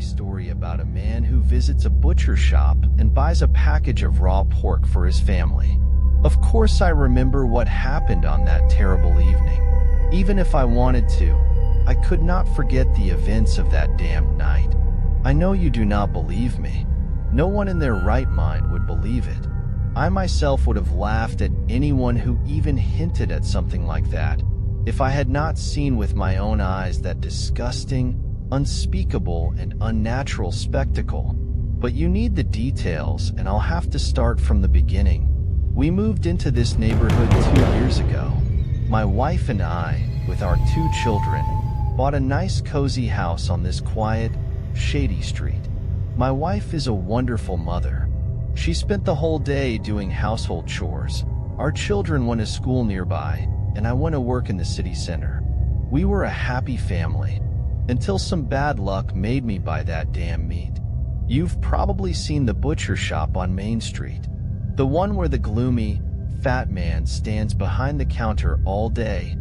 story about a man who visits a butcher shop and buys a package of raw pork for his family. Of course, I remember what happened on that terrible evening. Even if I wanted to, I could not forget the events of that damned night. I know you do not believe me. No one in their right mind would believe it. I myself would have laughed at anyone who even hinted at something like that if I had not seen with my own eyes that disgusting, unspeakable, and unnatural spectacle. But you need the details, and I'll have to start from the beginning. We moved into this neighborhood 2 years ago. My wife and I, with our 2 children, bought a nice cozy house on this quiet, shady street. My wife is a wonderful mother. She spent the whole day doing household chores. Our children went to school nearby, and I went to work in the city center. We were a happy family, until some bad luck made me buy that damn meat. You've probably seen the butcher shop on Main Street. The one where the gloomy, fat man stands behind the counter all day,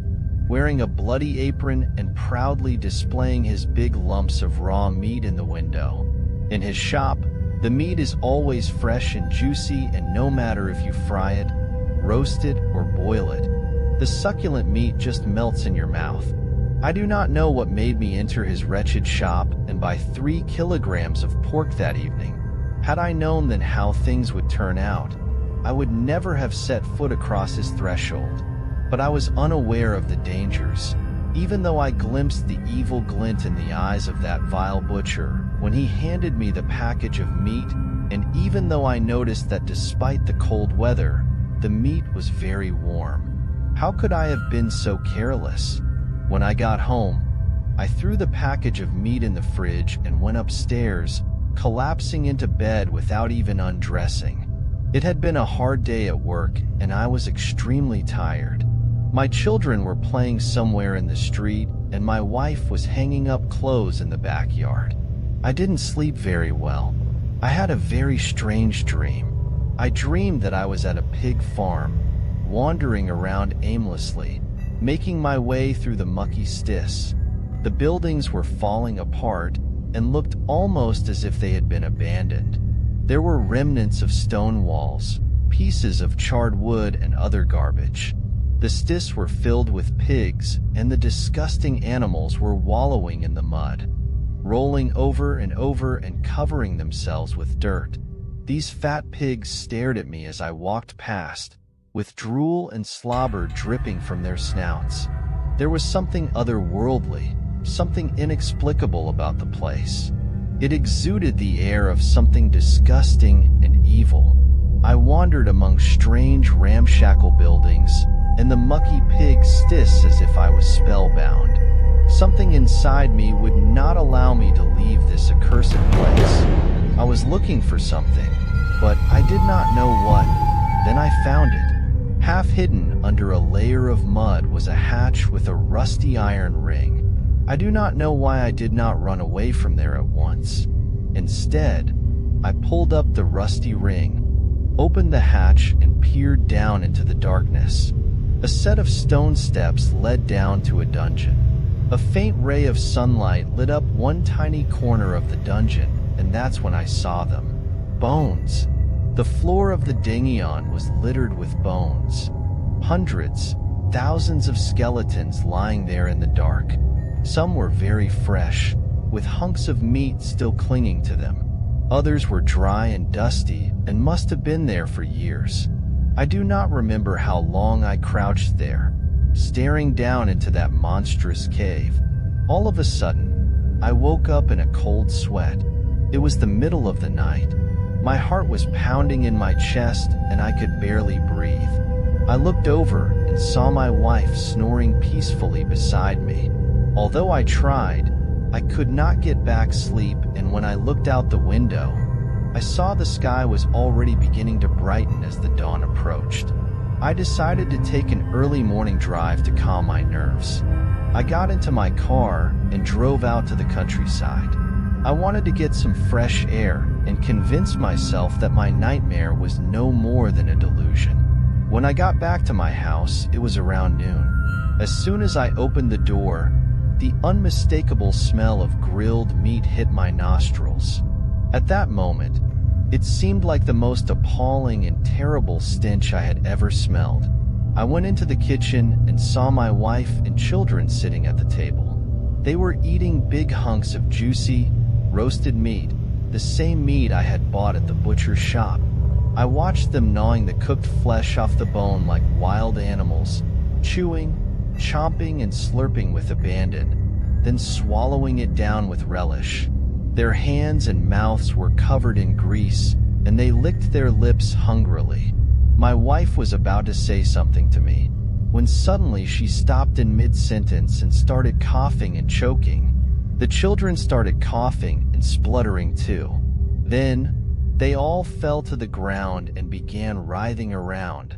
wearing a bloody apron and proudly displaying his big lumps of raw meat in the window. In his shop, the meat is always fresh and juicy, and no matter if you fry it, roast it, or boil it, the succulent meat just melts in your mouth. I do not know what made me enter his wretched shop and buy 3 kilograms of pork that evening. Had I known then how things would turn out, I would never have set foot across his threshold. But I was unaware of the dangers, even though I glimpsed the evil glint in the eyes of that vile butcher when he handed me the package of meat, and even though I noticed that despite the cold weather, the meat was very warm. How could I have been so careless? When I got home, I threw the package of meat in the fridge and went upstairs, collapsing into bed without even undressing. It had been a hard day at work, and I was extremely tired. My children were playing somewhere in the street, and my wife was hanging up clothes in the backyard. I didn't sleep very well. I had a very strange dream. I dreamed that I was at a pig farm, wandering around aimlessly, making my way through the mucky stis. The buildings were falling apart and looked almost as if they had been abandoned. There were remnants of stone walls, pieces of charred wood, and other garbage. The stis were filled with pigs, and the disgusting animals were wallowing in the mud, rolling over and over and covering themselves with dirt. These fat pigs stared at me as I walked past, with drool and slobber dripping from their snouts. There was something otherworldly, something inexplicable about the place. It exuded the air of something disgusting and evil. I wandered among strange, ramshackle buildings, and the mucky pig stis as if I was spellbound. Something inside me would not allow me to leave this accursed place. I was looking for something, but I did not know what. Then I found it. Half hidden under a layer of mud was a hatch with a rusty iron ring. I do not know why I did not run away from there at once. Instead, I pulled up the rusty ring, opened the hatch, and peered down into the darkness. A set of stone steps led down to a dungeon. A faint ray of sunlight lit up one tiny corner of the dungeon, and that's when I saw them. Bones. The floor of the dungeon was littered with bones. Hundreds, thousands of skeletons lying there in the dark. Some were very fresh, with hunks of meat still clinging to them. Others were dry and dusty and must have been there for years. I do not remember how long I crouched there, staring down into that monstrous cave. All of a sudden, I woke up in a cold sweat. It was the middle of the night. My heart was pounding in my chest, and I could barely breathe. I looked over and saw my wife snoring peacefully beside me. Although I tried, I could not get back sleep, and when I looked out the window, I saw the sky was already beginning to brighten as the dawn approached. I decided to take an early morning drive to calm my nerves. I got into my car and drove out to the countryside. I wanted to get some fresh air and convince myself that my nightmare was no more than a delusion. When I got back to my house, it was around noon. As soon as I opened the door, The unmistakable smell of grilled meat hit my nostrils. At that moment, it seemed like the most appalling and terrible stench I had ever smelled. I went into the kitchen and saw my wife and children sitting at the table. They were eating big hunks of juicy, roasted meat, the same meat I had bought at the butcher's shop. I watched them gnawing the cooked flesh off the bone like wild animals, chewing, chomping and slurping with abandon, then swallowing it down with relish. Their hands and mouths were covered in grease, and they licked their lips hungrily. My wife was about to say something to me, when suddenly she stopped in mid-sentence and started coughing and choking. The children started coughing and spluttering too. Then, they all fell to the ground and began writhing around,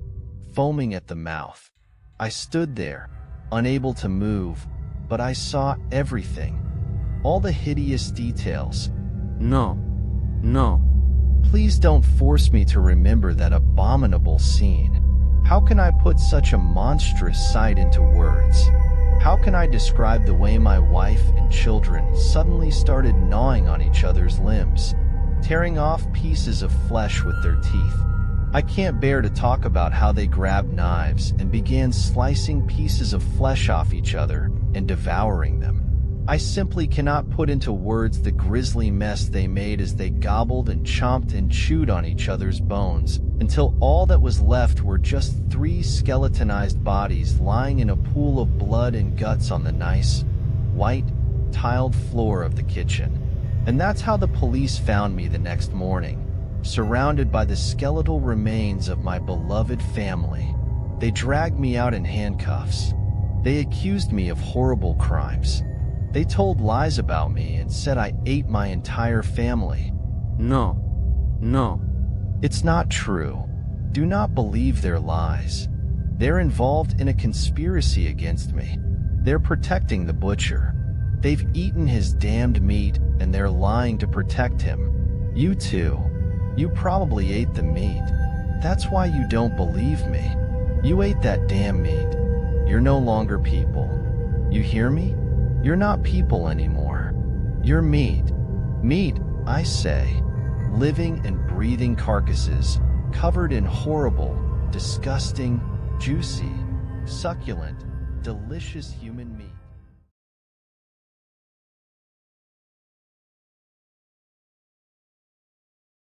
foaming at the mouth. I stood there, unable to move, but I saw everything. All the hideous details. No. Please don't force me to remember that abominable scene. How can I put such a monstrous sight into words? How can I describe the way my wife and children suddenly started gnawing on each other's limbs, tearing off pieces of flesh with their teeth? I can't bear to talk about how they grabbed knives and began slicing pieces of flesh off each other and devouring them. I simply cannot put into words the grisly mess they made as they gobbled and chomped and chewed on each other's bones, until all that was left were just 3 skeletonized bodies lying in a pool of blood and guts on the nice, white, tiled floor of the kitchen. And that's how the police found me the next morning, surrounded by the skeletal remains of my beloved family. They dragged me out in handcuffs. They accused me of horrible crimes. They told lies about me and said I ate my entire family. No. It's not true. Do not believe their lies. They're involved in a conspiracy against me. They're protecting the butcher. They've eaten his damned meat and they're lying to protect him. You too. You probably ate the meat. That's why you don't believe me. You ate that damn meat. You're no longer people. You hear me? You're not people anymore. You're meat. Meat, I say. Living and breathing carcasses, covered in horrible, disgusting, juicy, succulent, delicious human meat.